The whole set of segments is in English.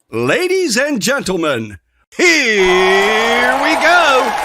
Ladies and gentlemen, here we go.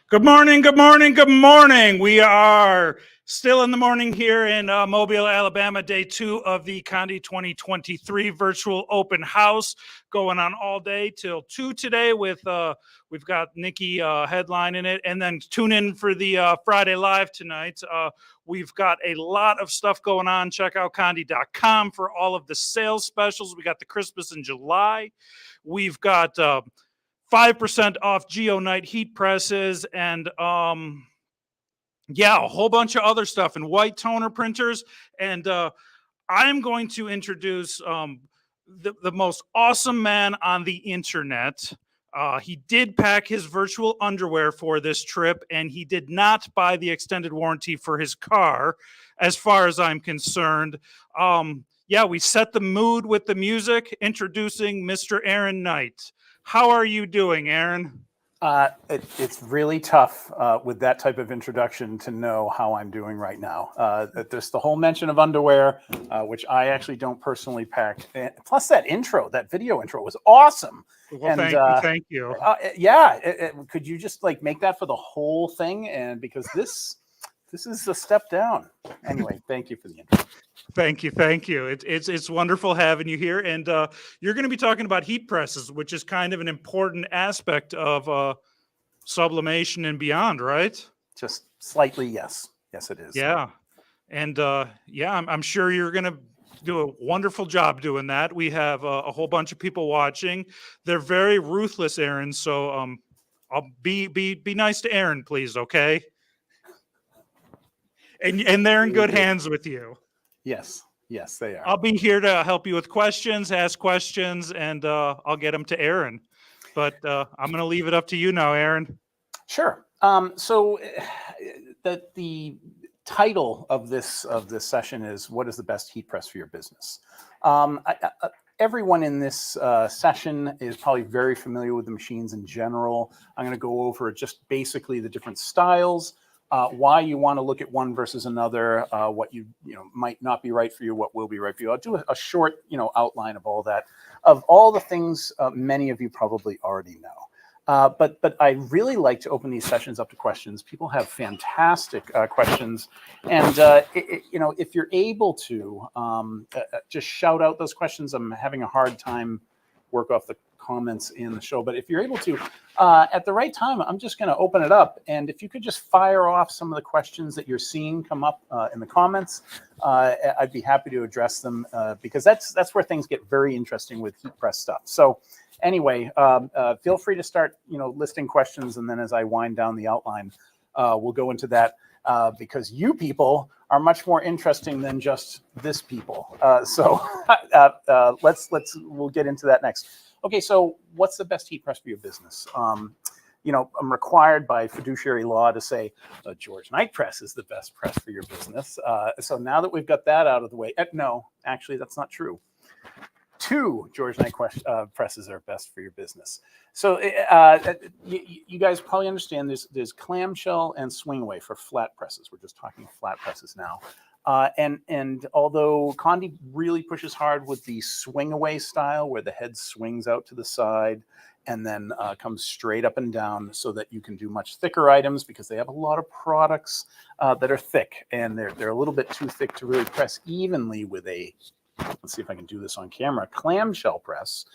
Good morning, good morning, good morning. We are still in the morning here in Mobile, Alabama, day 2 of the Condi 2023 virtual open house, going on all day till 2 today with, we've got Nikki headlining it, and then tune in for the Friday Live tonight. We've got a lot of stuff going on. Check out Condi.com for all of the sales specials. We got the Christmas in July. We've got 5% off Geonite heat presses and a whole bunch of other stuff and white toner printers. And I'm going to introduce the most awesome man on the internet. He did pack his virtual underwear for this trip, and he did not buy the extended warranty for his car, as far as I'm concerned. We set the mood with the music, introducing Mr. Aaron Knight. How are you doing, Aaron? It's really tough with that type of introduction to know how I'm doing right now. There's the whole mention of underwear, which I actually don't personally pack. Plus that video intro was awesome. Well, thank you. Could you just make that for the whole thing? And because this is a step down. Anyway, thank you for the intro. Thank you. It's wonderful having you here, and you're going to be talking about heat presses, which is kind of an important aspect of sublimation and beyond, right? Just slightly, yes. Yes, it is. Yeah, and I'm sure you're going to do a wonderful job doing that. We have a whole bunch of people watching. They're very ruthless, Aaron. So I'll be nice to Aaron, please, okay? And they're in good hands with you. Yes, they are. I'll be here to help you with questions, ask questions, and I'll get them to Aaron. But I'm going to leave it up to you now, Aaron. Sure. So the title of this session is "What is the best heat press for your business?" Everyone in this session is probably very familiar with the machines in general. I'm going to go over just basically the different styles. Why you want to look at one versus another, what you might not be right for you, what will be right for you. I'll do a short outline of all that, of all the things many of you probably already know. But I really like to open these sessions up to questions. People have fantastic questions, and if you're able to just shout out those questions. I'm having a hard time work off the comments in the show, but if you're able to, at the right time, I'm just going to open it up, and if you could just fire off some of the questions that you're seeing come up in the comments, I'd be happy to address them, because that's where things get very interesting with heat press stuff. So anyway, feel free to start listing questions, and then as I wind down the outline, we'll go into that, because you people are much more interesting than just this people. We'll get into that next. Okay, so what's the best heat press for your business? I'm required by fiduciary law to say George Knight Press is the best press for your business. So now that we've got that out of the way, no, actually, that's not true. 2 George Knight presses are best for your business. So you guys probably understand there's clamshell and swing away for flat presses. We're just talking flat presses now. And although Condi really pushes hard with the swing away style, where the head swings out to the side and then comes straight up and down, so that you can do much thicker items, because they have a lot of products that are thick, and they're a little bit too thick to really press evenly with a, let's see if I can do this on camera, clamshell press.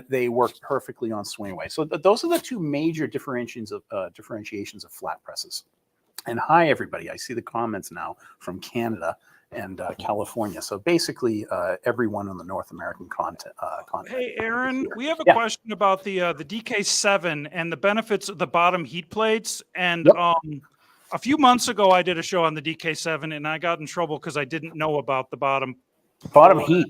They work perfectly on swing away. So those are the 2 major differentiations of flat presses. And hi, everybody. I see the comments now from Canada and California. So basically, everyone on the North American continent. Hey, Aaron, we have a question about the DK7 and the benefits of the bottom heat plates. And a few months ago, I did a show on the DK7, and I got in trouble because I didn't know about the bottom heat.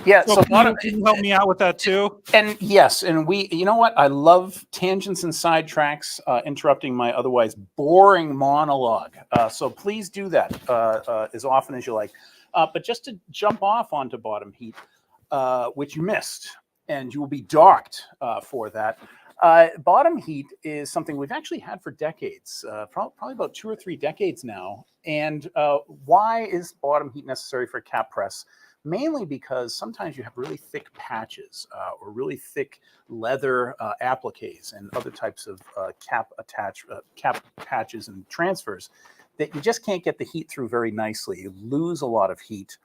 Yeah, so can you help me out with that too? And yes, and you know what? I love tangents and sidetracks, interrupting my otherwise boring monologue. So please do that as often as you like. But just to jump off onto bottom heat, which you missed, and you will be docked for that. Bottom heat is something we've actually had for decades, probably about 2 or 3 decades now. And why is bottom heat necessary for cap press? Mainly because sometimes you have really thick patches or really thick leather appliques and other types of cap patches and transfers that you just can't get the heat through very nicely. You lose a lot of heat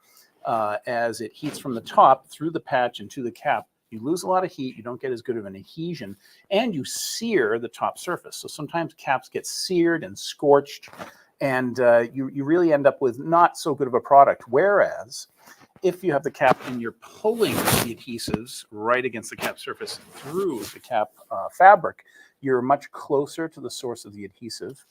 as it heats from the top through the patch and to the cap. You lose a lot of heat, you don't get as good of an adhesion, and you sear the top surface. So sometimes caps get seared and scorched, and you really end up with not so good of a product. Whereas if you have the cap and you're pulling the adhesives right against the cap surface through the cap fabric, you're much closer to the source of the adhesive.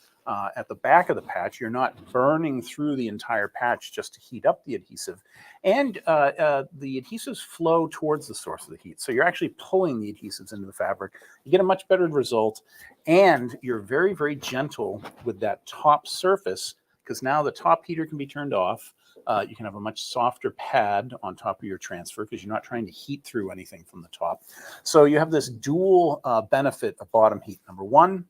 At the back of the patch, you're not burning through the entire patch just to heat up the adhesive. And the adhesives flow towards the source of the heat. So you're actually pulling the adhesives into the fabric. You get a much better result. And you're very, very gentle with that top surface, because now the top heater can be turned off. You can have a much softer pad on top of your transfer because you're not trying to heat through anything from the top. So you have this dual benefit of bottom heat. Number one,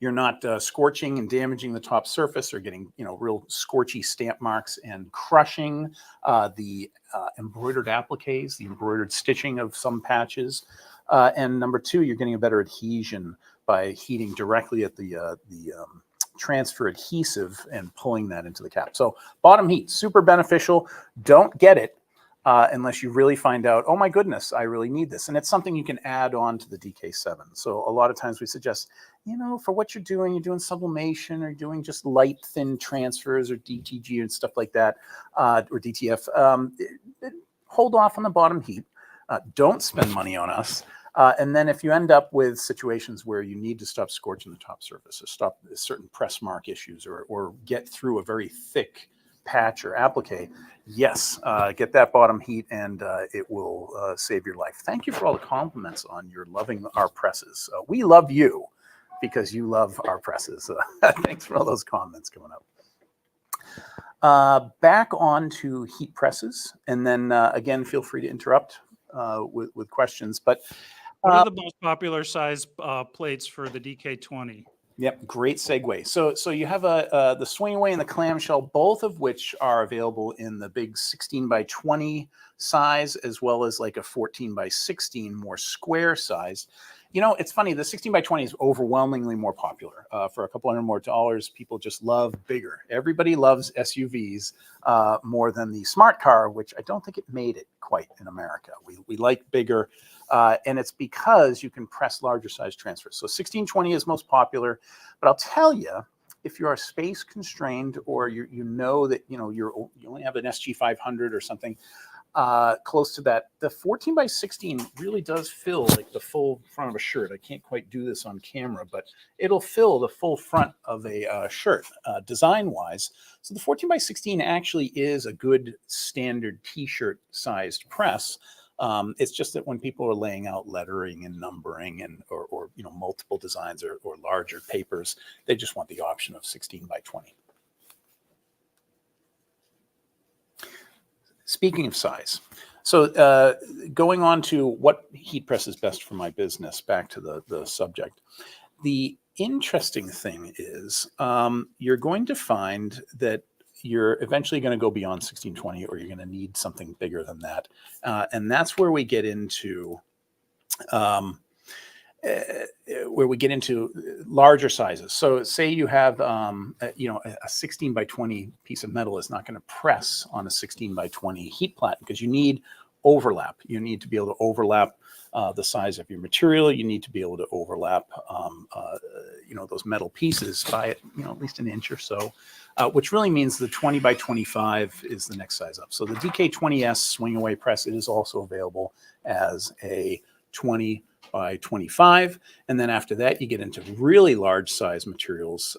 you're not scorching and damaging the top surface or getting real scorchy stamp marks and crushing the embroidered appliques, the embroidered stitching of some patches. And number two, you're getting a better adhesion by heating directly at the transfer adhesive and pulling that into the cap. So bottom heat, super beneficial. Don't get it unless you really find out, oh my goodness, I really need this. And it's something you can add on to the DK7. So a lot of times we suggest, for what you're doing sublimation or doing just light thin transfers or DTG and stuff like that, or DTF, hold off on the bottom heat. Don't spend money on us. And then if you end up with situations where you need to stop scorching the top surface or stop certain press mark issues or get through a very thick patch or applique, yes, get that bottom heat and it will save your life. Thank you for all the compliments on your loving our presses. We love you because you love our presses. Thanks for all those comments coming up. Back on to heat presses, and then again, feel free to interrupt with questions. But what are the most popular size plates for the DK20? Yep, great segue. So you have the swing away and the clamshell, both of which are available in the big 16 by 20 size, as well as like a 14 by 16 more square size. It's funny, the 16 by 20 is overwhelmingly more popular. For a couple $100 more, people just love bigger. Everybody loves SUVs more than the smart car, which I don't think it made it quite in America. We like bigger. And it's because you can press larger size transfers. So 1620 is most popular, but I'll tell you, if you are space constrained or you know that you only have an SG500 or something close to that, the 14 by 16 really does fill like the full front of a shirt. I can't quite do this on camera, but it'll fill the full front of a shirt design wise. So the 14 by 16 actually is a good standard t-shirt sized press. It's just that when people are laying out lettering and numbering and or multiple designs or larger papers, they just want the option of 16 by 20. Speaking of size, so going on to what heat press is best for my business, back to the subject. The interesting thing is you're going to find that you're eventually going to go beyond 1620, or you're going to need something bigger than that. And that's where we get into larger sizes. So say you have, a 16 by 20 piece of metal is not going to press on a 16 by 20 heat platen, because you need overlap. You need to be able to overlap the size of your material. You need to be able to overlap, those metal pieces by at least an inch or so, which really means the 20 by 25 is the next size up. So the DK20S swing away press, it is also available as a 20 by 25, and then after that you get into really large size materials,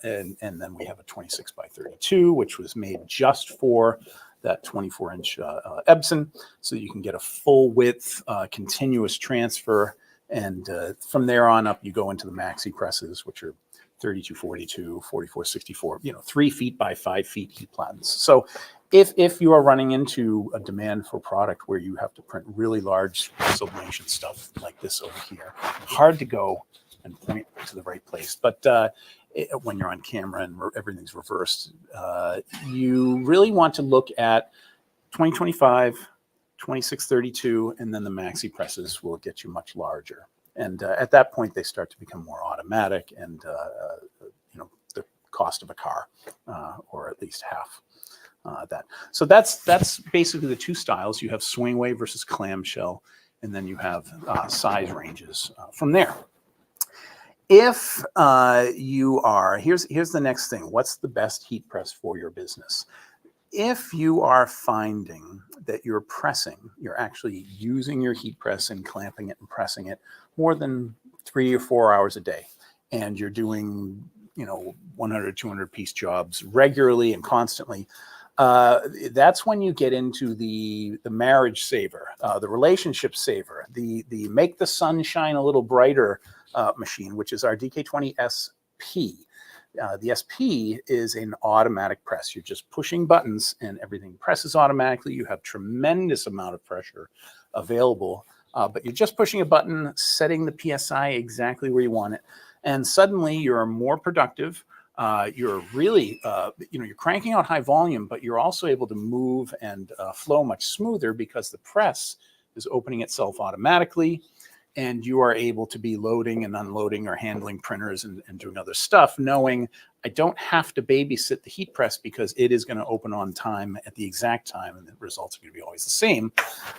and then we have a 26 by 32, which was made just for that 24-inch Epson, so you can get a full width continuous transfer, and from there on up you go into the maxi presses, which are 3242, 4464, 3 feet by 5 feet heat platens. So if you are running into a demand for product where you have to print really large sublimation stuff like this over here, hard to go and point to the right place. But when you're on camera and everything's reversed, you really want to look at 2025, 2632, and then the maxi presses will get you much larger. And at that point, they start to become more automatic, and the cost of a car, or at least half that. So that's basically the two styles. You have swing away versus clamshell, and then you have size ranges from there. If you are, here's the next thing. What's the best heat press for your business? If you are finding that you're actually using your heat press and clamping it and pressing it more than 3 or 4 hours a day, and you're doing 100, 200 piece jobs regularly and constantly, that's when you get into the marriage saver, the relationship saver, the make the sun shine a little brighter machine, which is our DK20 SP. The SP is an automatic press. You're just pushing buttons and everything presses automatically. You have tremendous amount of pressure available, but you're just pushing a button, setting the PSI exactly where you want it, and suddenly you're more productive. You're really, you're cranking out high volume, but you're also able to move and flow much smoother because the press is opening itself automatically, and you are able to be loading and unloading or handling printers and doing other stuff, knowing I don't have to babysit the heat press because it is going to open on time at the exact time, and the results are going to be always the same.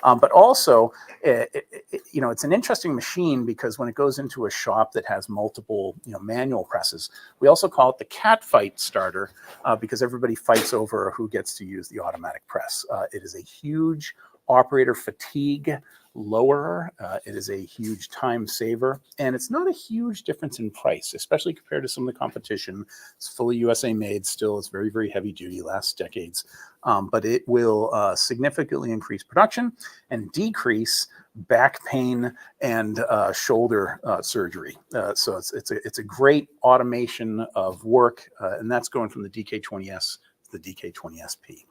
But also, it's an interesting machine because when it goes into a shop that has multiple, manual presses, we also call it the cat fight starter because everybody fights over who gets to use the automatic press. It is a huge operator fatigue lowerer. It is a huge time saver, and it's not a huge difference in price, especially compared to some of the competition. It's fully USA made still. It's very, very heavy duty, lasts decades, but it will significantly increase production and decrease back pain and shoulder surgery. So it's a great automation of work, and that's going from the DK20S to the DK20SP.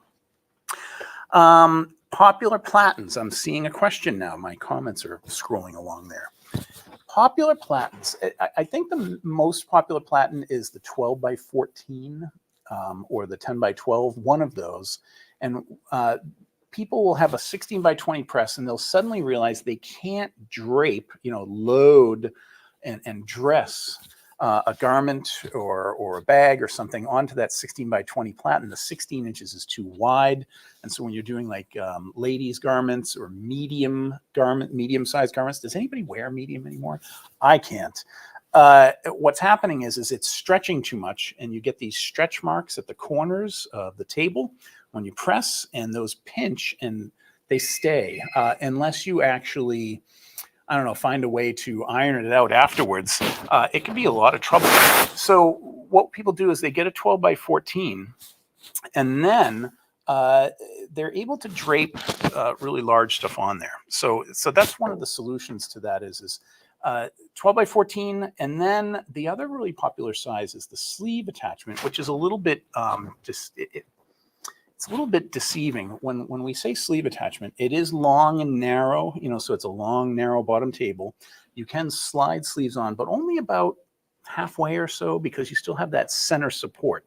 Popular platens. I'm seeing a question now. My comments are scrolling along there. Popular platens. I think the most popular platen is the 12 by 14 or the 10 by 12, one of those. And people will have a 16 by 20 press, and they'll suddenly realize they can't drape, load and dress a garment or a bag or something onto that 16 by 20 platen. The 16 inches is too wide. And so when you're doing like ladies garments or medium-sized garments, does anybody wear medium anymore? I can't. What's happening is it's stretching too much, and you get these stretch marks at the corners of the table when you press, and those pinch and they stay unless you actually, find a way to iron it out afterwards. It can be a lot of trouble. So what people do is they get a 12 by 14, and then they're able to drape really large stuff on there. So that's one of the solutions to that is 12 by 14. And then the other really popular size is the sleeve attachment, which is a little bit it's a little bit deceiving. When we say sleeve attachment, it is long and narrow, so it's a long, narrow bottom table. You can slide sleeves on, but only about halfway or so, because you still have that center support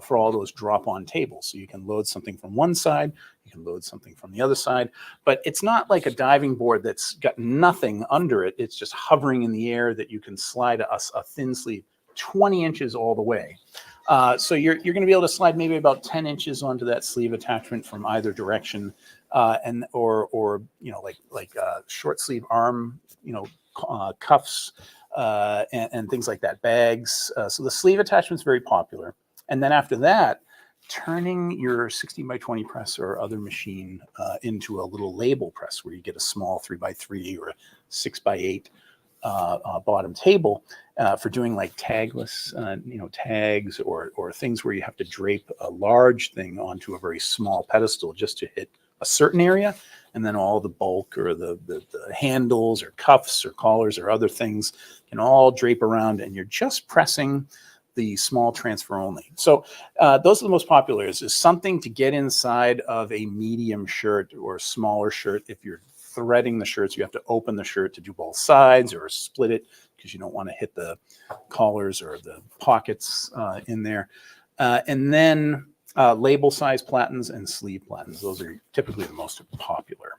for all those drop-on tables. So you can load something from one side, you can load something from the other side, but it's not like a diving board that's got nothing under it. It's just hovering in the air that you can slide a thin sleeve 20 inches all the way. So you're going to be able to slide maybe about 10 inches onto that sleeve attachment from either direction, and or like short sleeve arm, cuffs, and things like that, bags. So the sleeve attachment is very popular. And then after that, turning your 16 by 20 press or other machine into a little label press where you get a small 3x3 or a 6x8 bottom table for doing like tagless, tags or things where you have to drape a large thing onto a very small pedestal just to hit a certain area, and then all the bulk or the handles or cuffs or collars or other things can all drape around, and you're just pressing the small transfer only. So those are the most popular. Is something to get inside of a medium shirt or a smaller shirt. If you're threading the shirts, you have to open the shirt to do both sides or split it because you don't want to hit the collars or the pockets in there. And then label size platens and sleeve platens. Those are typically the most popular.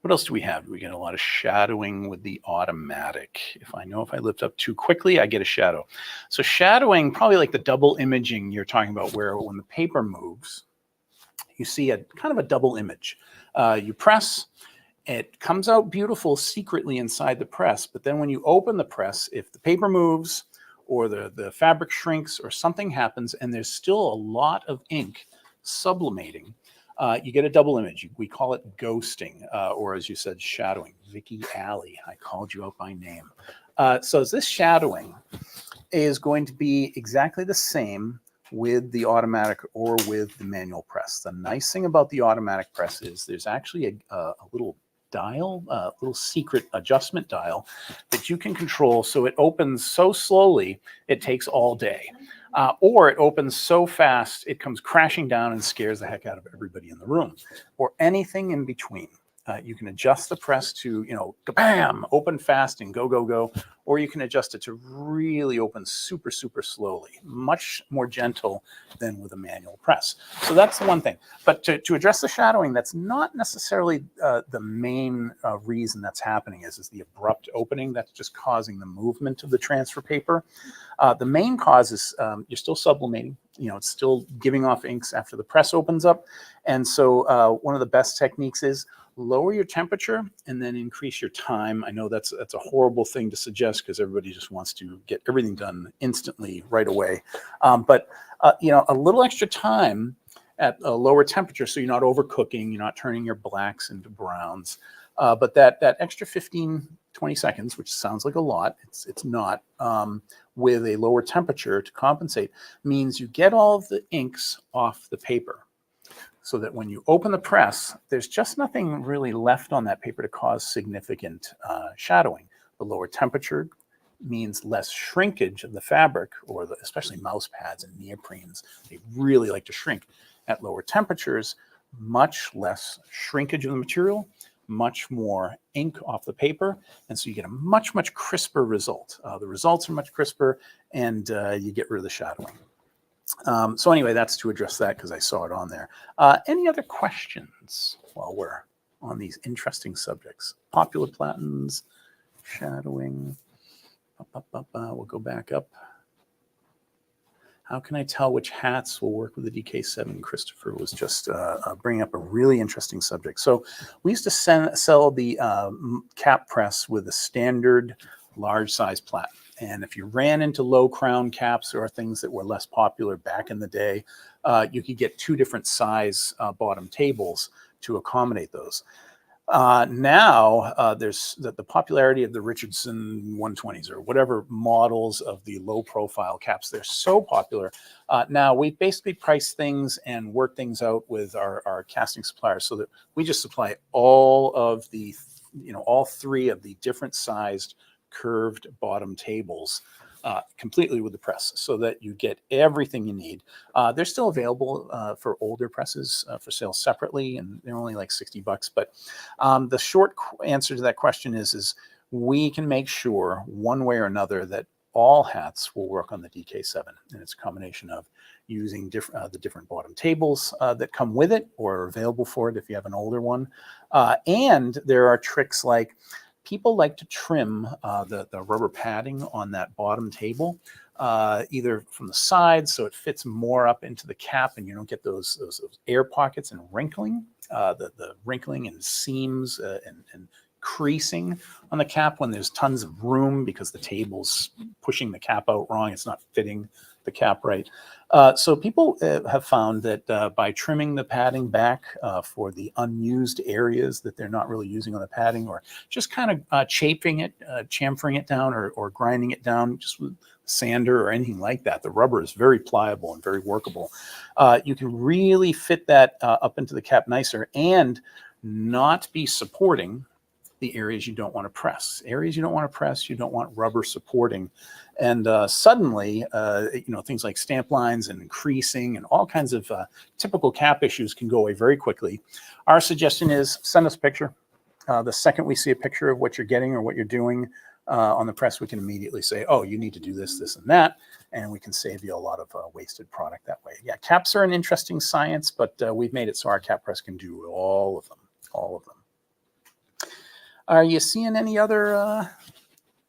What else do we have? We get a lot of shadowing with the automatic. If I lift up too quickly, I get a shadow. So shadowing, probably like the double imaging you're talking about, where when the paper moves, you see a kind of a double image. You press, it comes out beautiful secretly inside the press, but then when you open the press, if the paper moves or the fabric shrinks or something happens and there's still a lot of ink sublimating, you get a double image. We call it ghosting, or as you said, shadowing. Vicky Alley, I called you out by name. So this shadowing is going to be exactly the same with the automatic or with the manual press. The nice thing about the automatic press is there's actually a little dial, a little secret adjustment dial that you can control so it opens so slowly it takes all day. Or it opens so fast it comes crashing down and scares the heck out of everybody in the room, or anything in between. You can adjust the press to, kabam, open fast and go, go, go, or you can adjust it to really open super, super slowly, much more gentle than with a manual press. So that's the one thing. But to address the shadowing, that's not necessarily the main reason that's happening is the abrupt opening. That's just causing the movement of the transfer paper. The main cause is you're still sublimating. It's still giving off inks after the press opens up. And so one of the best techniques is lower your temperature and then increase your time. I know that's a horrible thing to suggest because everybody just wants to get everything done instantly right away. But a little extra time at a lower temperature, so you're not overcooking, you're not turning your blacks into browns. But that extra 15, 20 seconds, which sounds like a lot, it's not, with a lower temperature to compensate, means you get all of the inks off the paper, so that when you open the press, there's just nothing really left on that paper to cause significant shadowing. The lower temperature means less shrinkage of the fabric, or especially mouse pads and neoprenes. They really like to shrink at lower temperatures. Much less shrinkage of the material, much more ink off the paper, and so you get a much, much crisper result. The results are much crisper, and you get rid of the shadowing. So anyway, that's to address that because I saw it on there. Any other questions while we're on these interesting subjects? Popular platens, shadowing. We'll go back up. How can I tell which hats will work with the DK7? Christopher was just bringing up a really interesting subject. So we used to sell the cap press with a standard large size Platen. And if you ran into low crown caps or things that were less popular back in the day, you could get two different size bottom tables to accommodate those. Now there's the popularity of the Richardson 120s or whatever models of the low profile caps. They're so popular. Now we basically price things and work things out with our casting suppliers so that we just supply all of the, all three of the different sized curved bottom tables completely with the press so that you get everything you need. They're still available for older presses for sale separately, and they're only like $60. But the short answer to that question is we can make sure one way or another that all hats will work on the DK7. And it's a combination of using the different bottom tables that come with it or are available for it if you have an older one. And there are tricks like people like to trim the rubber padding on that bottom table, either from the sides so it fits more up into the cap and you don't get those air pockets and wrinkling, the wrinkling and seams and creasing on the cap when there's tons of room because the table's pushing the cap out wrong. It's not fitting the cap right. So people have found that by trimming the padding back for the unused areas that they're not really using on the padding, or just kind of chamfering it down or grinding it down just with sander or anything like that. The rubber is very pliable and very workable. You can really fit that up into the cap nicer and not be supporting the areas you don't want to press. Areas you don't want to press, you don't want rubber supporting. And suddenly, things like stamp lines and creasing and all kinds of typical cap issues can go away very quickly. Our suggestion is send us a picture. The second we see a picture of what you're getting or what you're doing on the press, we can immediately say, oh, you need to do this, this, and that. And we can save you a lot of wasted product that way. Yeah, caps are an interesting science, but we've made it so our cap press can do all of them, all of them. Are you seeing any other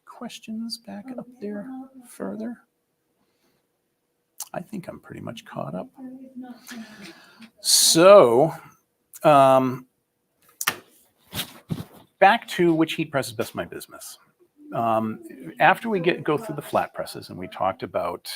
questions back up there further? I think I'm pretty much caught up. So back to which heat press is best for my business. After we go through the flat presses and we talked about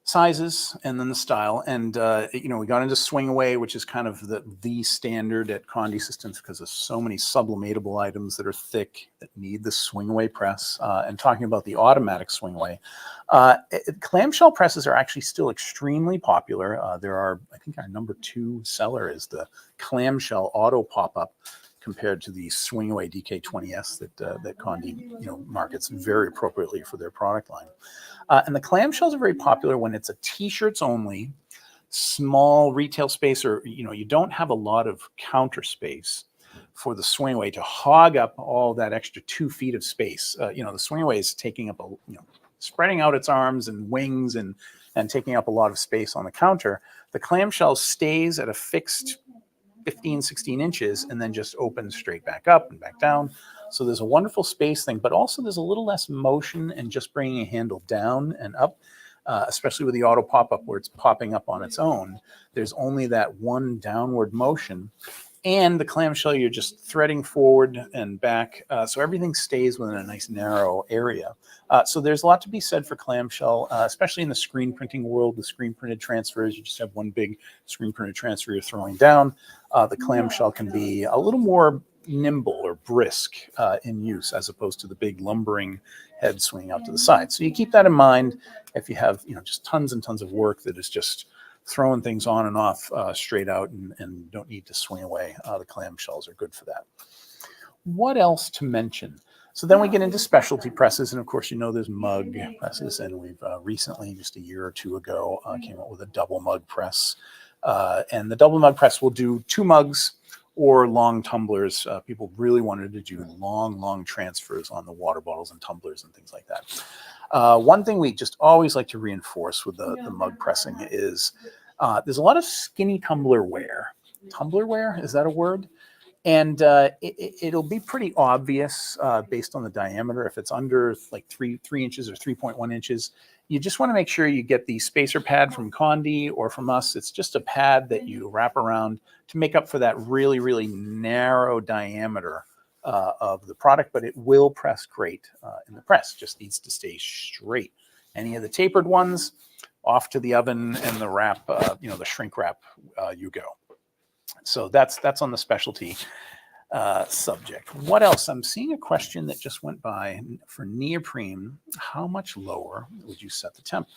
sizes and then the style, and we got into swing away, which is kind of the standard at Condé Systems because there's so many sublimatable items that are thick that need the swing away press, and talking about the automatic swing away. Clamshell presses are actually still extremely popular. I think our number 2 seller is the clamshell auto pop-up compared to the swing away DK20S that Condé markets very appropriately for their product line. And the clamshells are very popular when it's a t-shirts only, small retail space, or you don't have a lot of counter space for the swing away to hog up all that extra 2 feet of space. The swing away is taking up spreading out its arms and wings and taking up a lot of space on the counter. The clamshell stays at a fixed 15, 16 inches and then just opens straight back up and back down. So there's a wonderful space thing, but also there's a little less motion and just bringing a handle down and up, especially with the auto pop-up where it's popping up on its own. There's only that one downward motion. And the clamshell, you're just threading forward and back. So everything stays within a nice narrow area. So there's a lot to be said for clamshell, especially in the screen printing world, the screen printed transfers. You just have one big screen printed transfer you're throwing down. The clamshell can be a little more nimble or brisk in use as opposed to the big lumbering head swinging out to the side. So you keep that in mind if you have just tons and tons of work that is just throwing things on and off straight out and don't need to swing away. The clamshells are good for that. What else to mention? So then we get into specialty presses, and of course there's mug presses, and we've recently, just a year or two ago, came up with a double mug press. And the double mug press will do 2 mugs or long tumblers. People really wanted to do long transfers on the water bottles and tumblers and things like that. One thing we just always like to reinforce with the mug pressing is there's a lot of skinny tumbler wear. Tumbler wear, is that a word? And it'll be pretty obvious based on the diameter. If it's under like 3 inches or 3.1 inches, you just want to make sure you get the spacer pad from Condé or from us. It's just a pad that you wrap around to make up for that really narrow diameter of the product, but it will press great in the press. Just needs to stay straight. Any of the tapered ones, off to the oven and the wrap, the shrink wrap, you go. So that's on the specialty subject. What else? I'm seeing a question that just went by for neoprene. How much lower would you set the temp?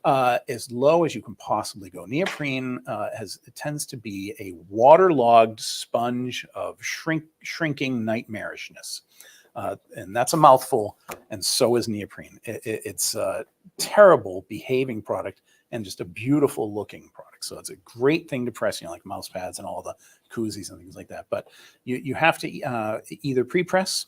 As low as you can possibly go. Neoprene it tends to be a waterlogged sponge of shrinking nightmarishness. And that's a mouthful, and so is neoprene. It's a terrible behaving product and just a beautiful looking product. So it's a great thing to press, like mouse pads and all the koozies and things like that. But you have to either pre-press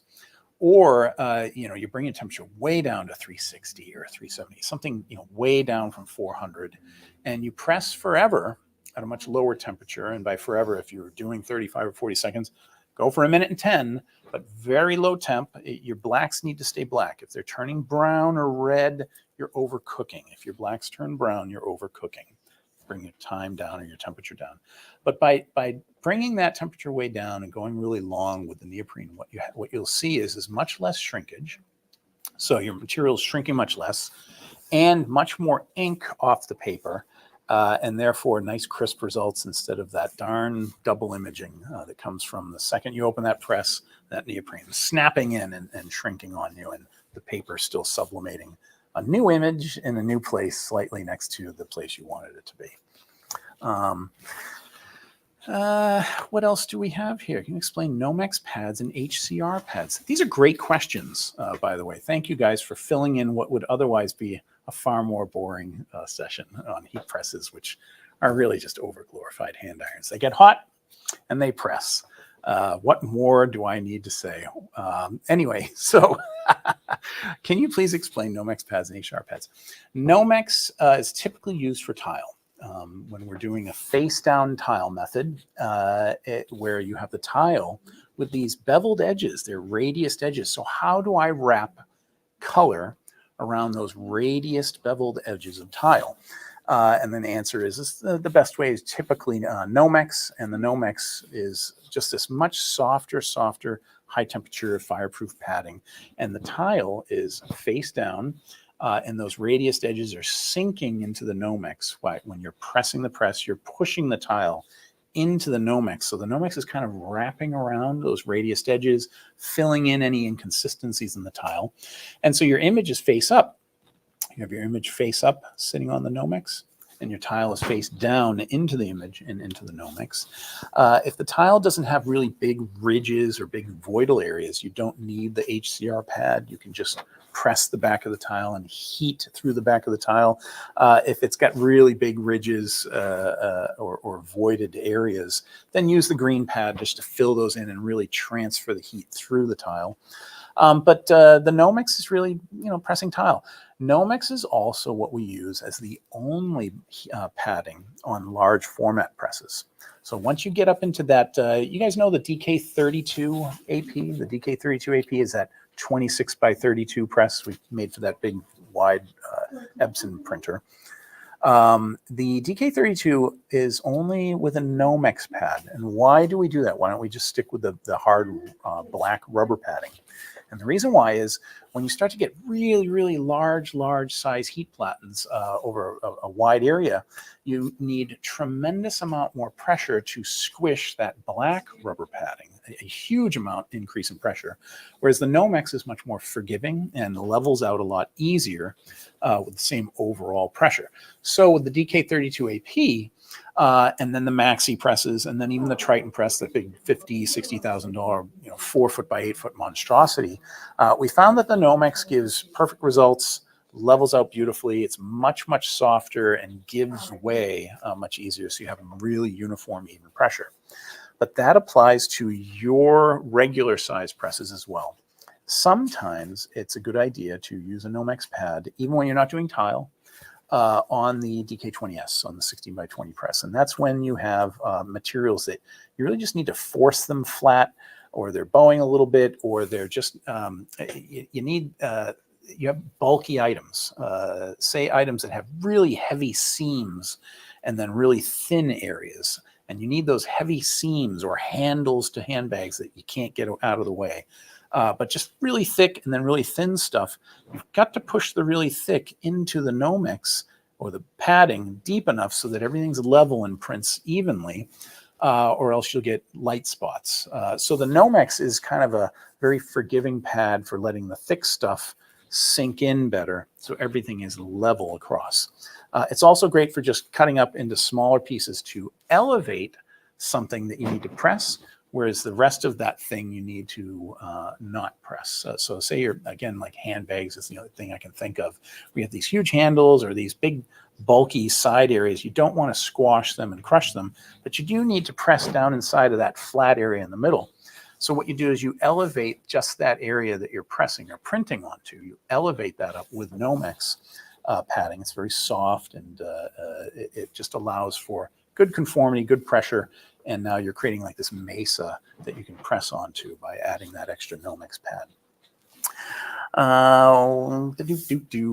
or you bring your temperature way down to 360 or 370, something way down from 400, and you press forever at a much lower temperature. And by forever, if you're doing 35 or 40 seconds, go for 1:10, but very low temp. Your blacks need to stay black. If they're turning brown or red, you're overcooking. If your blacks turn brown, you're overcooking. Bring your time down or your temperature down. But by bringing that temperature way down and going really long with the neoprene, what you'll see is much less shrinkage. So your material is shrinking much less, and much more ink off the paper. And therefore nice crisp results instead of that darn double imaging that comes from the second you open that press, that neoprene snapping in and shrinking on you, and the paper still sublimating a new image in a new place slightly next to the place you wanted it to be. What else do we have here? Can you explain Nomex pads and HCR pads? These are great questions, by the way. Thank you guys for filling in what would otherwise be a far more boring session on heat presses, which are really just over-glorified hand irons. They get hot and they press. What more do I need to say? Anyway, so can you please explain Nomex pads and HCR pads? Nomex is typically used for tile. When we're doing a face-down tile method, where you have the tile with these beveled edges, they're radiused edges. So how do I wrap color around those radiused beveled edges of tile? And then the answer is the best way is typically Nomex, and the Nomex is just this much softer, high temperature, fireproof padding. And the tile is face down, and those radiused edges are sinking into the Nomex. When you're pressing the press, you're pushing the tile into the Nomex. So the Nomex is kind of wrapping around those radiused edges, filling in any inconsistencies in the tile. And so your image is face up. You have your image face up sitting on the Nomex, and your tile is face down into the image and into the Nomex. If the tile doesn't have really big ridges or big voidal areas, you don't need the HCR pad. You can just press the back of the tile and heat through the back of the tile. If it's got really big ridges or voided areas, then use the green pad just to fill those in and really transfer the heat through the tile. But the Nomex is really, pressing tile. Nomex is also what we use as the only padding on large format presses. So once you get up into that, you guys know the DK32 AP? The DK32 AP is that 26 by 32 press we made for that big wide Epson printer. The DK32 is only with a Nomex pad. And why do we do that? Why don't we just stick with the hard black rubber padding? And the reason why is when you start to get really large size heat platens over a wide area, you need tremendous amount more pressure to squish that black rubber padding, a huge amount increase in pressure. Whereas the Nomex is much more forgiving and levels out a lot easier with the same overall pressure. So with the DK32 AP, and then the maxi presses, and then even the Triton press, the big $50,000, $60,000, 4 foot by 8 foot monstrosity, we found that the Nomex gives perfect results, levels out beautifully. It's much softer and gives way much easier. So you have a really uniform, even pressure. But that applies to your regular size presses as well. Sometimes it's a good idea to use a Nomex pad, even when you're not doing tile, on the DK20S, on the 16 by 20 press. And that's when you have materials that you really just need to force them flat, or they're bowing a little bit, or they're just, you have bulky items, say items that have really heavy seams and then really thin areas. And you need those heavy seams or handles to handbags that you can't get out of the way. But just really thick and then really thin stuff, you've got to push the really thick into the Nomex or the padding deep enough so that everything's level and prints evenly. or else you'll get light spots. So the Nomex is kind of a very forgiving pad for letting the thick stuff sink in better, so everything is level across. It's also great for just cutting up into smaller pieces to elevate something that you need to press, whereas the rest of that thing you need to not press. So say you're, again, like handbags is the only thing I can think of. We have these huge handles or these big bulky side areas. You don't want to squash them and crush them, but you do need to press down inside of that flat area in the middle. So what you do is you elevate just that area that you're pressing or printing onto. You elevate that up with Nomex padding. It's very soft, and it just allows for good conformity, good pressure, and now you're creating like this mesa that you can press onto by adding that extra Nomex pad.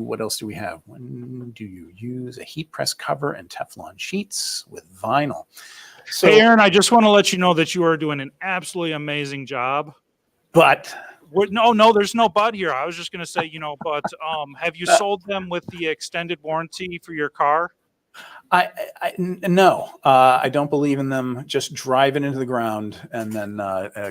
What else do we have? When do you use a heat press cover and Teflon sheets with vinyl? So, hey, Aaron, I just want to let you know that you are doing an absolutely amazing job. But no, there's no but here. I was just going to say, but have you sold them with the extended warranty for your car? No, I don't believe in them. Just drive it into the ground and then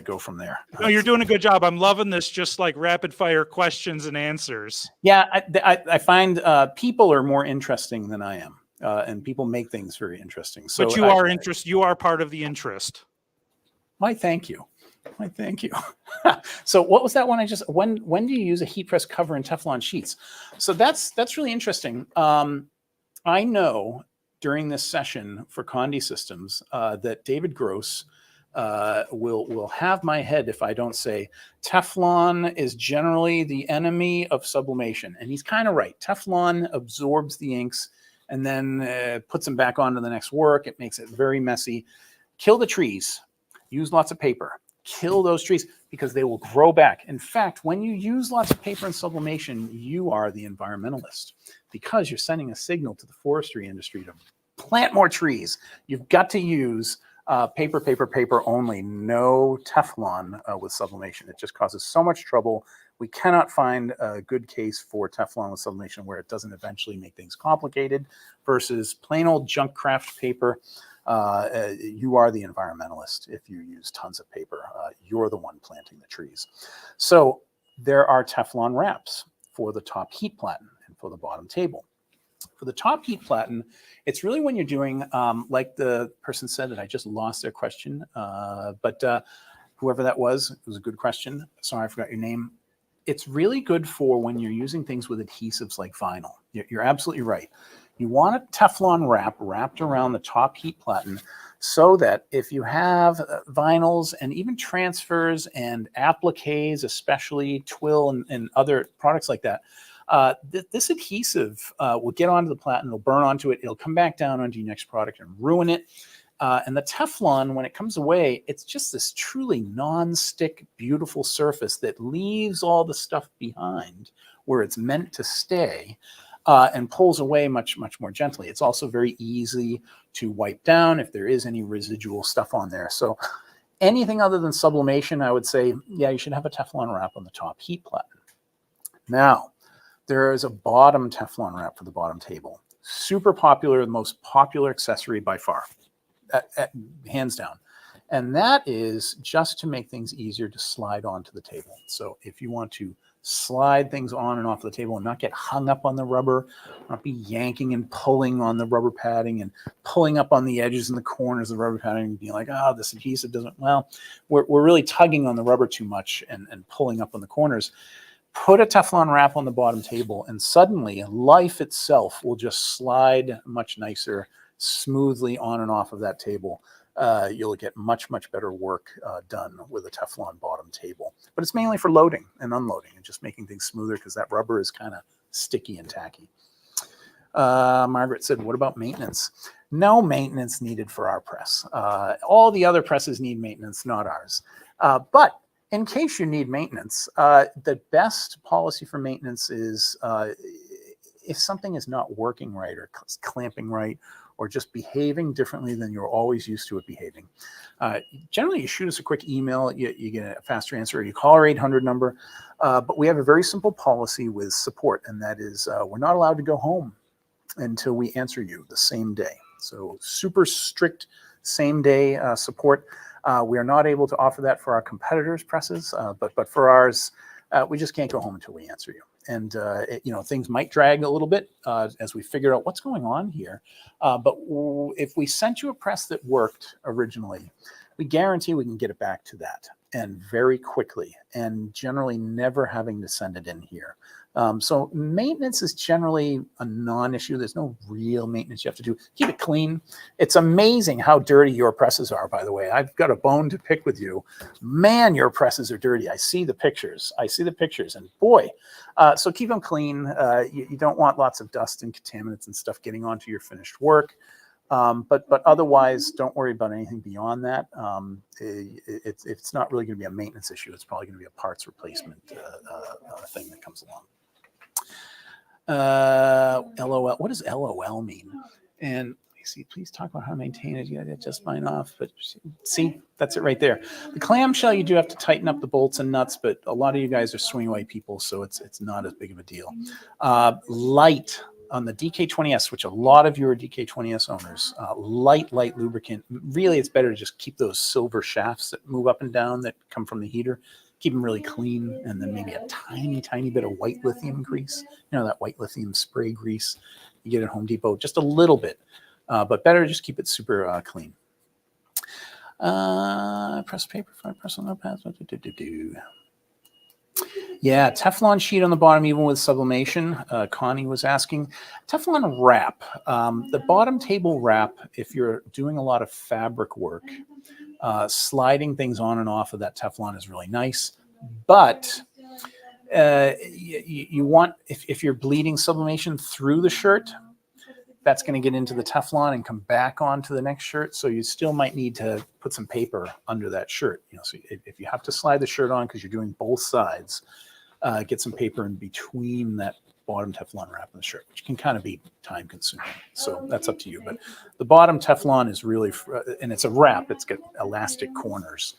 go from there. No, you're doing a good job. I'm loving this, just like rapid fire questions and answers. Yeah, I find people are more interesting than I am, and people make things very interesting. So, but you are interest. You are part of the interest. Why? Thank you. Why? Thank you. So, what was that one? When do you use a heat press cover and Teflon sheets? So that's really interesting. I know during this session for Condi Systems that David Gross will have my head if I don't say Teflon is generally the enemy of sublimation. And he's kind of right. Teflon absorbs the inks and then puts them back onto the next work. It makes it very messy. Kill the trees. Use lots of paper. Kill those trees because they will grow back. In fact, when you use lots of paper and sublimation, you are the environmentalist because you're sending a signal to the forestry industry to plant more trees. You've got to use paper only, no Teflon with sublimation. It just causes so much trouble. We cannot find a good case for Teflon with sublimation where it doesn't eventually make things complicated versus plain old junk craft paper. You are the environmentalist if you use tons of paper. You're the one planting the trees. So there are Teflon wraps for the top heat platen and for the bottom table. For the top heat platen, it's really when you're doing, like the person said that I just lost their question, but whoever that was, it was a good question. Sorry, I forgot your name. It's really good for when you're using things with adhesives like vinyl. You're absolutely right. You want a Teflon wrap wrapped around the top heat platen so that if you have vinyls and even transfers and appliques, especially Twill and other products like that, this adhesive will get onto the platen, it'll burn onto it, it'll come back down onto your next product and ruin it. And the Teflon, when it comes away, it's just this truly non-stick, beautiful surface that leaves all the stuff behind where it's meant to stay. And pulls away much more gently. It's also very easy to wipe down if there is any residual stuff on there. So anything other than sublimation, I would say, yeah, you should have a Teflon wrap on the top heat platen. Now, there is a bottom Teflon wrap for the bottom table. Super popular, the most popular accessory by far, hands down. And that is just to make things easier to slide onto the table. So if you want to slide things on and off the table and not get hung up on the rubber, not be yanking and pulling on the rubber padding and pulling up on the edges and the corners of the rubber padding and being like, oh, this adhesive doesn't, well, we're really tugging on the rubber too much and pulling up on the corners. Put a Teflon wrap on the bottom table and suddenly life itself will just slide much nicer, smoothly on and off of that table. You'll get much better work done with a Teflon bottom table. But it's mainly for loading and unloading and just making things smoother because that rubber is kind of sticky and tacky. Margaret said, what about maintenance? No maintenance needed for our press. All the other presses need maintenance, not ours. But in case you need maintenance, the best policy for maintenance is if something is not working right or clamping right, or just behaving differently than you're always used to it behaving. Generally, you shoot us a quick email, you get a faster answer, or you call our 800 number. But we have a very simple policy with support, and that is we're not allowed to go home until we answer you the same day. So super strict same day support. We are not able to offer that for our competitors' presses, but for ours, we just can't go home until we answer you. And things might drag a little bit as we figure out what's going on here. But if we sent you a press that worked originally, we guarantee we can get it back to that, and very quickly, and generally never having to send it in here. So maintenance is generally a non-issue. There's no real maintenance you have to do. Keep it clean. It's amazing how dirty your presses are, by the way. I've got a bone to pick with you. Man, your presses are dirty. I see the pictures. And boy, so keep them clean. You don't want lots of dust and contaminants and stuff getting onto your finished work. But otherwise, don't worry about anything beyond that. It's not really going to be a maintenance issue. It's probably going to be a parts replacement thing that comes along. LOL. What does LOL mean? And see, please talk about how to maintain it. You got to just mine off. But see, that's it right there. The clamshell, you do have to tighten up the bolts and nuts, but a lot of you guys are swing away people, so it's not as big of a deal. Light on the DK20S, which a lot of you are DK20S owners, light lubricant. Really, it's better to just keep those silver shafts that move up and down that come from the heater. Keep them really clean, and then maybe a tiny bit of white lithium grease. You know, that white lithium spray grease you get at Home Depot, just a little bit, but better to just keep it super clean. Press paper, press on notepads. Yeah, Teflon sheet on the bottom, even with sublimation. Connie was asking. Teflon wrap. The bottom table wrap, if you're doing a lot of fabric work, sliding things on and off of that Teflon is really nice. But you want, if you're bleeding sublimation through the shirt, that's going to get into the Teflon and come back onto the next shirt. So you still might need to put some paper under that shirt. So if you have to slide the shirt on because you're doing both sides, get some paper in between that bottom Teflon wrap and the shirt, which can kind of be time consuming. So that's up to you. But the bottom Teflon is really, and it's a wrap. It's got elastic corners.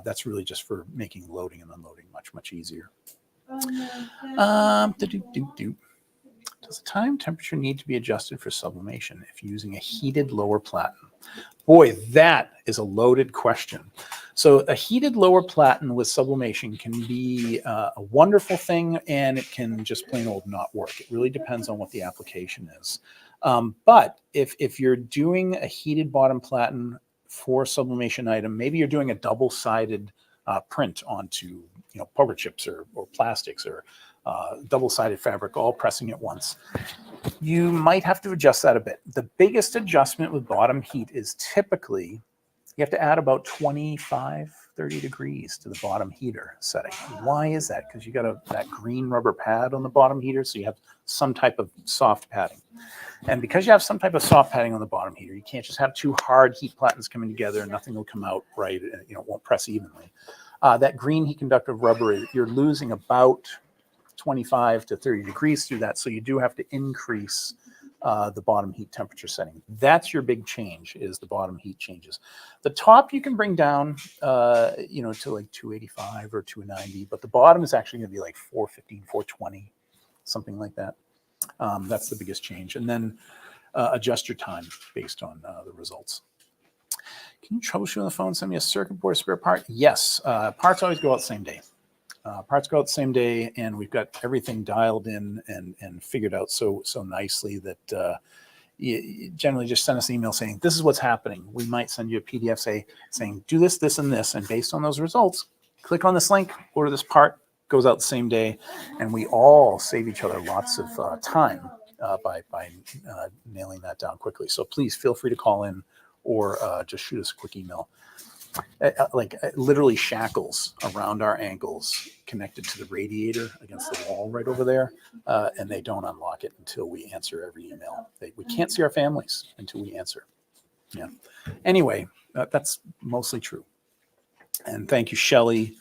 That's really just for making loading and unloading much easier. Does the time temperature need to be adjusted for sublimation if using a heated lower platen? Boy, that is a loaded question. So a heated lower platen with sublimation can be a wonderful thing, and it can just plain old not work. It really depends on what the application is. But if you're doing a heated bottom platen for sublimation item, maybe you're doing a double-sided print onto poker chips or plastics or double-sided fabric, all pressing at once, you might have to adjust that a bit. The biggest adjustment with bottom heat is typically you have to add about 25, 30 degrees to the bottom heater setting. Why is that? Because you got that green rubber pad on the bottom heater, so you have some type of soft padding. And because you have some type of soft padding on the bottom heater, you can't just have two hard heat platens coming together and nothing will come out right, it won't press evenly. That green heat conductive rubber, you're losing about 25 to 30 degrees through that, so you do have to increase the bottom heat temperature setting. That's your big change, is the bottom heat changes. The top you can bring down to like 285 or 290, but the bottom is actually going to be like 415, 420, something like that. That's the biggest change. And then adjust your time based on the results. Can you troubleshoot on the phone, send me a circuit board spare part? Yes, parts always go out the same day. Parts go out the same day, and we've got everything dialed in and figured out so nicely that you generally just send us an email saying, this is what's happening. We might send you a PDF saying, do this, this, and this. And based on those results, click on this link, order this part, goes out the same day. And we all save each other lots of time by nailing that down quickly. So please feel free to call in or just shoot us a quick email. Literally shackles around our ankles connected to the radiator against the wall right over there, and they don't unlock it until we answer every email. We can't see our families until we answer. Yeah. Anyway, that's mostly true. And thank you, Shelley,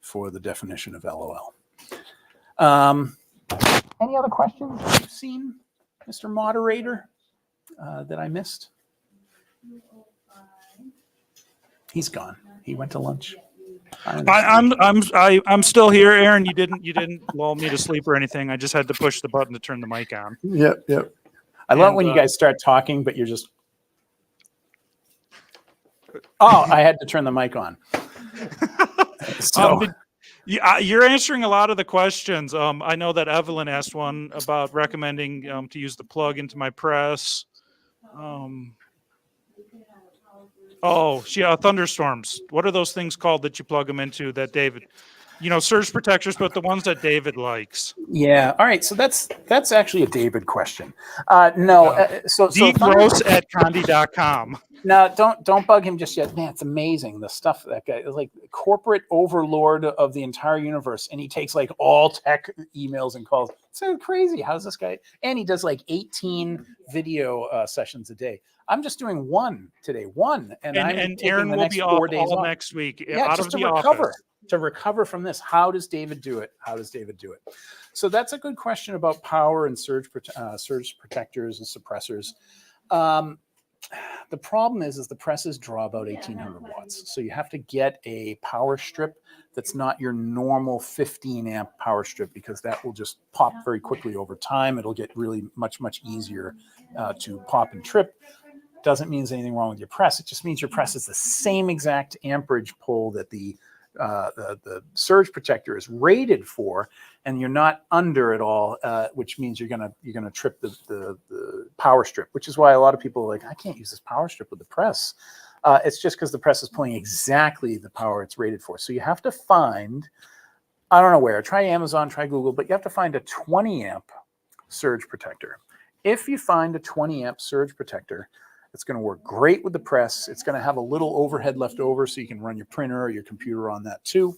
for the definition of LOL. Any other questions you've seen, Mr. Moderator, that I missed? He's gone. He went to lunch. I'm still here, Aaron. You didn't lull me to sleep or anything. I just had to push the button to turn the mic on. Yep. I love when you guys start talking, but you're just. Oh, I had to turn the mic on. So You're answering a lot of the questions. I know that Evelyn asked one about recommending to use the plug into my press. Thunderstorms. What are those things called that you plug them into that David, surge protectors, but the ones that David likes? yeah, all right. So that's actually a David question. So dgross@condi.com. No, don't bug him just yet. Man, it's amazing the stuff that guy is like corporate overlord of the entire universe, and he takes like all tech emails and calls. It's so crazy. How's this guy? And he does like 18 video sessions a day. I'm just doing one today, and I'm taking Aaron the will next be 4 off days all off. next week. Yeah, out just of to the recover. office. To recover from this, how does David do it? So that's a good question about power and surge protectors and suppressors. The problem is the presses draw about 1800 watts. So you have to get a power strip that's not your normal 15 amp power strip, because that will just pop very quickly over time. It'll get really much easier to pop and trip. Doesn't mean there's anything wrong with your press. It just means your press is the same exact amperage pull that the surge protector is rated for, and you're not under at all, which means you're gonna trip the power strip, which is why a lot of people are like, I can't use this power strip with the press. It's just because the press is pulling exactly the power it's rated for. So you have to find, I don't know where, try Amazon, try Google, but you have to find a 20 amp surge protector. If you find a 20 amp surge protector, it's going to work great with the press. It's going to have a little overhead left over so you can run your printer or your computer on that too.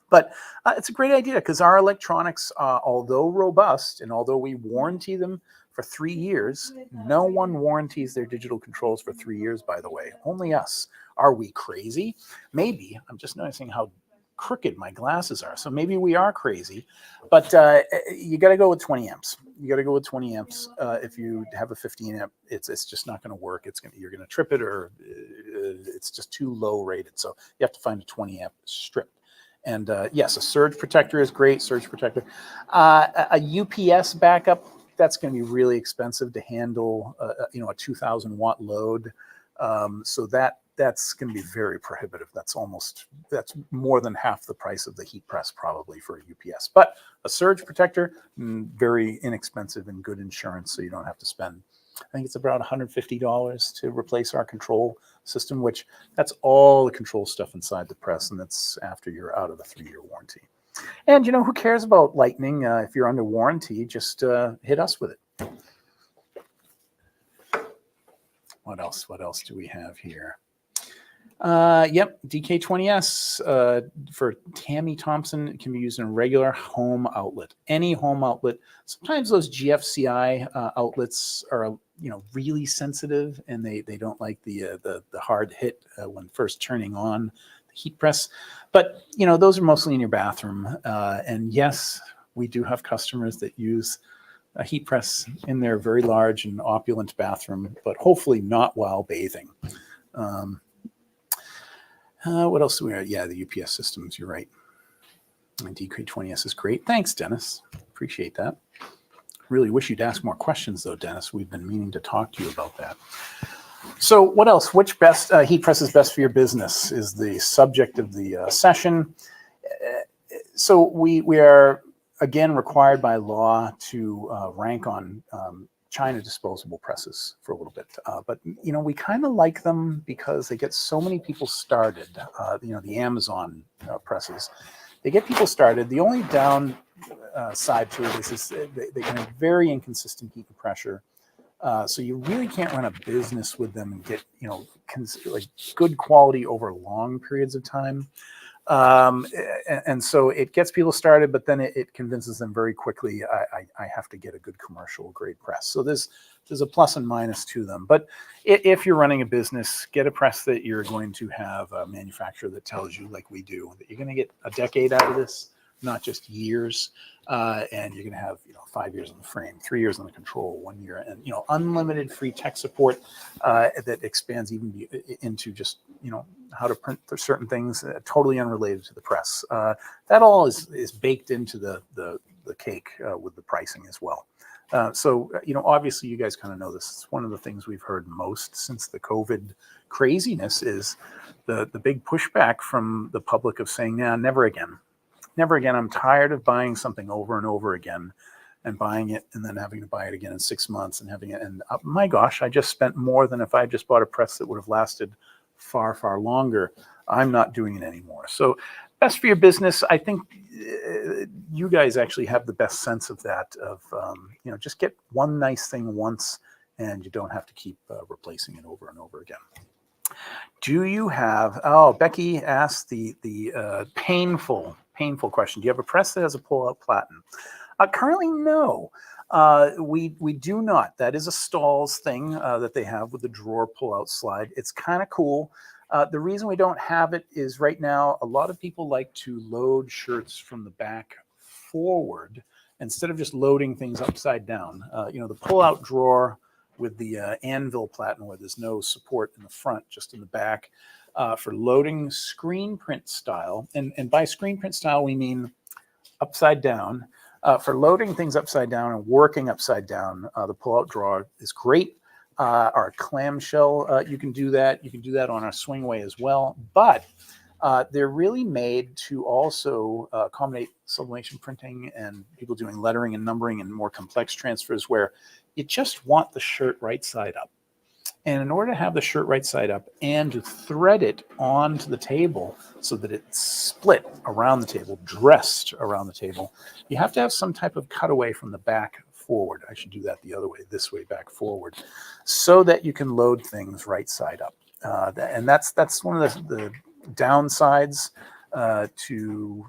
But it's a great idea, because our electronics, although robust and although we warranty them for 3 years, no one warranties their digital controls for 3 years, by the way. Only us. Are we crazy? Maybe. I'm just noticing how crooked my glasses are. So maybe we are crazy, but you got to go with 20 amps. You got to go with 20 amps. If you have a 15 amp, it's just not going to work. You're going to trip it, or it's just too low rated. So you have to find a 20 amp strip. And yes, a surge protector is great. Surge protector, a UPS backup, that's going to be really expensive to handle. A 2,000 watt load. So that's going to be very prohibitive. That's more than half the price of the heat press probably for a UPS. But a surge protector, very inexpensive and good insurance, so you don't have to spend, I think it's about $150 to replace our control system, which that's all the control stuff inside the press, and that's after you're out of the 3-year warranty. And who cares about lightning? If you're under warranty, just hit us with it. What else do we have here? Yep, DK20S for Tammy Thompson. It can be used in a regular home outlet, any home outlet. Sometimes those GFCI outlets are really sensitive, and they don't like the hard hit when first turning on the heat press. But those are mostly in your bathroom. And yes, we do have customers that use a heat press in their very large and opulent bathroom, but hopefully not while bathing. What else do we have? Yeah, the UPS systems, you're right. And DK20S is great. Thanks, Dennis. Appreciate that. Really wish you'd ask more questions, though, Dennis. We've been meaning to talk to you about that. So what else? Which best heat press is best for your business is the subject of the session. So we are, again, required by law to rank on China disposable presses for a little bit, but we kind of like them because they get so many people started. The Amazon presses, they get people started. The only downside to it is they can have very inconsistent heat and pressure, so you really can't run a business with them and get like good quality over long periods of time. And so it gets people started, but then it convinces them very quickly, I have to get a good commercial grade press. So there's a plus and minus to them. But if you're running a business, get a press that you're going to have a manufacturer that tells you, like we do, that you're going to get a decade out of this, not just years. And you're going to have 5 years on the frame, 3 years on the control, 1 year, and unlimited free tech support that expands even into just how to print for certain things totally unrelated to the press. That all is baked into the cake with the pricing as well. Obviously you guys kind of know this. It's one of the things we've heard most since the COVID craziness is the big pushback from the public of saying, "Nah, never again. Never again. I'm tired of buying something over and over again and buying it and then having to buy it again in 6 months and having it. And my gosh, I just spent more than if I just bought a press that would have lasted far, far longer. I'm not doing it anymore." So best for your business. I think you guys actually have the best sense of that, of, just get one nice thing once and you don't have to keep replacing it over and over again. Do you have, Becky asked the painful question. Do you have a press that has a pull-out platen? Currently, no. We do not. That is a Stalls thing that they have with the drawer pull-out slide. It's kind of cool. The reason we don't have it is right now, a lot of people like to load shirts from the back forward instead of just loading things upside down. The pull-out drawer with the anvil platen where there's no support in the front, just in the back, for loading screen print style. And by screen print style, we mean upside down. For loading things upside down and working upside down, the pull-out drawer is great. Our clamshell, you can do that. You can do that on our swingway as well. But they're really made to also accommodate sublimation printing and people doing lettering and numbering and more complex transfers where you just want the shirt right side up. And in order to have the shirt right side up and to thread it onto the table so that it's split around the table, dressed around the table, you have to have some type of cutaway from the back forward. I should do that the other way, this way, back forward, so that you can load things right side up. And that's one of the downsides to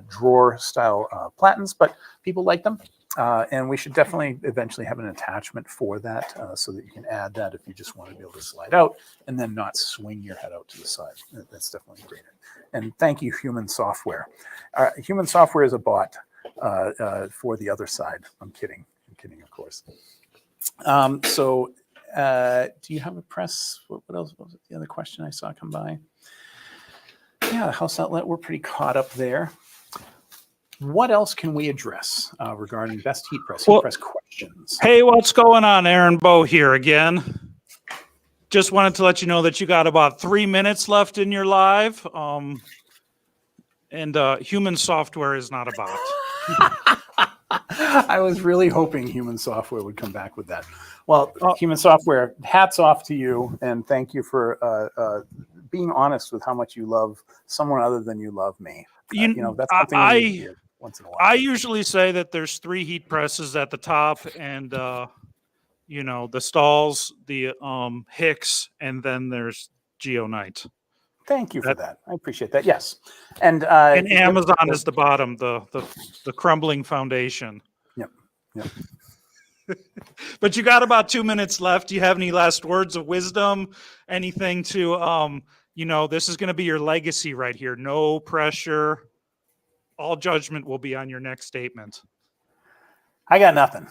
drawer style platens, but people like them. And we should definitely eventually have an attachment for that so that you can add that if you just want to be able to slide out and then not swing your head out to the side. That's definitely great. And thank you, Human Software. Human Software is a bot for the other side. I'm kidding, of course. Do you have a press? What else? What was the other question I saw come by? Yeah, house outlet, we're pretty caught up there. What else can we address regarding best heat press questions? Hey, what's going on? Aaron Bow here again. Just wanted to let you know that you got about 3 minutes left in your live. And Human Software is not a bot. I was really hoping Human Software would come back with that. Well, Human Software, hats off to you, and thank you for being honest with how much you love someone other than you love me. That's something we need to hear once in a while. I usually say that there's 3 heat presses at the top, and the Stalls, the Hicks, and then there's GeoNite. Thank you for that. I appreciate that. Yes, and Amazon is the bottom, the crumbling foundation. Yep. But you got about 2 minutes left. Do you have any last words of wisdom? Anything to this is going to be your legacy right here. No pressure. All judgment will be on your next statement. I got nothing.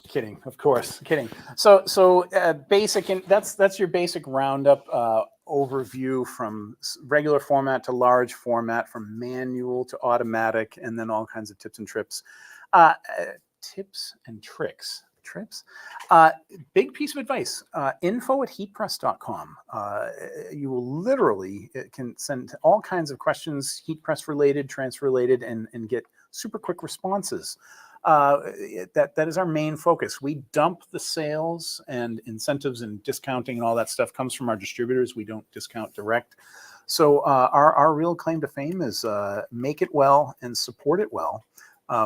Kidding, of course, kidding. So basic, and that's your basic roundup overview from regular format to large format, from manual to automatic, and then all kinds of tips and tricks. Big piece of advice, info@heatpress.com. You will literally can send all kinds of questions, heat press related, transfer related, and get super quick responses. That is our main focus. We dump the sales and incentives and discounting and all that stuff comes from our distributors. We don't discount direct. So our real claim to fame is make it well and support it well.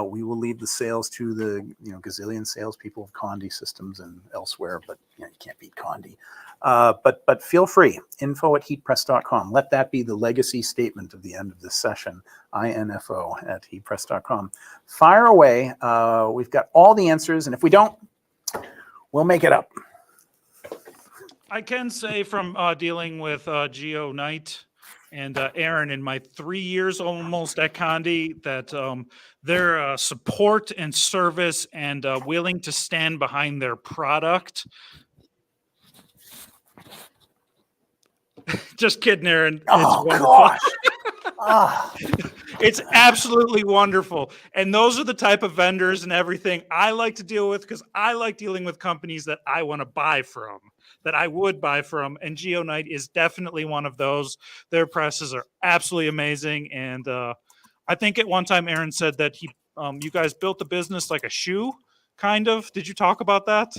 We will leave the sales to the gazillion salespeople of Condi Systems and elsewhere, but you can't beat Condi. But feel free, info@heatpress.com. Let that be the legacy statement of the end of this session, info@heatpress.com. Fire away. We've got all the answers, and if we don't, we'll make it up. I can say from dealing with GeoNite and Aaron in my 3 years almost at Condi that their support and service and willing to stand behind their product. Just kidding, Aaron. It's wonderful. It's absolutely wonderful. And those are the type of vendors and everything I like to deal with, because I like dealing with companies that I want to buy from, that I would buy from. And GeoNite is definitely one of those. Their presses are absolutely amazing. And I think at one time Aaron said that you guys built the business like a shoe, kind of. Did you talk about that?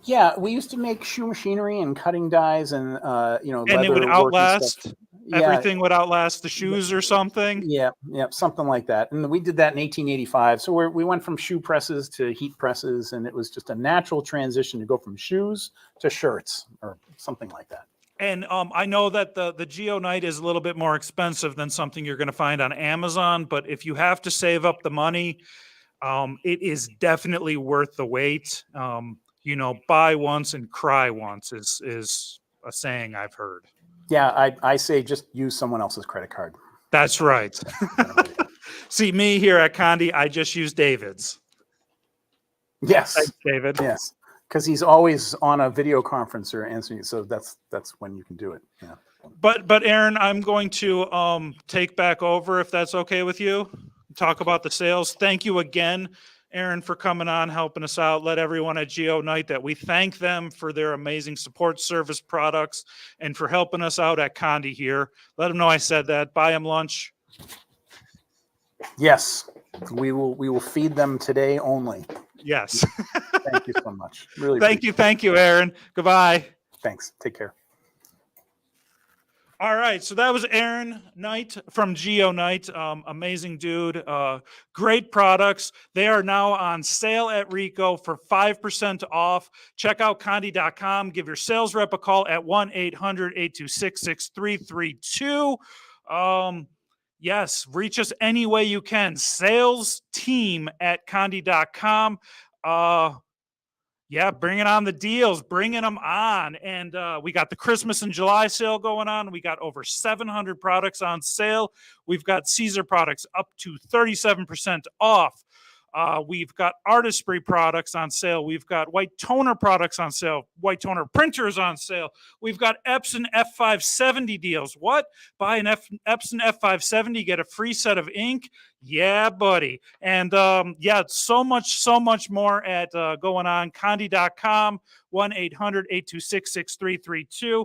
Yeah, we used to make shoe machinery and cutting dies and And it would leather work and stuff. outlast, Yeah, everything would outlast the shoes or something. yeah, something like that. And we did that in 1885. So we went from shoe presses to heat presses, and it was just a natural transition to go from shoes to shirts or something like that. And I know that the GeoNite is a little bit more expensive than something you're going to find on Amazon, but if you have to save up the money, it is definitely worth the wait. Buy once and cry once is a saying I've heard. Yeah, I say just use someone else's credit card. That's right. See, me here at Condi, I just use David's. Yes. Thanks, David. Yes. Because he's always on a video conference or answering. So that's when you can do it. Yeah. But Aaron, I'm going to take back over if that's okay with you. Talk about the sales. Thank you again, Aaron, for coming on, helping us out. Let everyone at GeoNite that we thank them for their amazing support service products and for helping us out at Condi here. Let them know I said that. Buy them lunch. Yes, we will feed them today only. Yes. Thank you so much. Really. Thank you, Aaron. Goodbye. Thanks. Take care. All right, so that was Aaron Knight from GeoNite. Amazing dude. Great products. They are now on sale at Rico for 5% off. Check out Condi.com. Give your sales rep a call at 1-800-826-6332. Yes, reach us any way you can. Sales team at Condi.com. Yeah, bringing on the deals, bringing them on. And we got the Christmas and July sale going on. We got over 700 products on sale. We've got Caesar products up to 37% off. We've got Artistry products on sale. We've got white toner products on sale. White toner printers on sale. We've got Epson F570 deals. What? Buy an Epson F570, get a free set of ink. Yeah, buddy. And so much more at going on. Condi.com, 1-800-826-6332.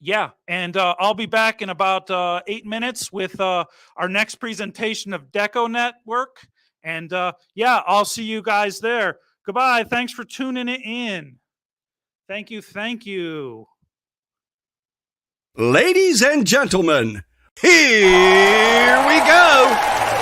Yeah, and I'll be back in about 8 minutes with our next presentation of Deco Network. And I'll see you guys there. Goodbye. Thanks for tuning in. Thank you. Ladies and gentlemen, here we go.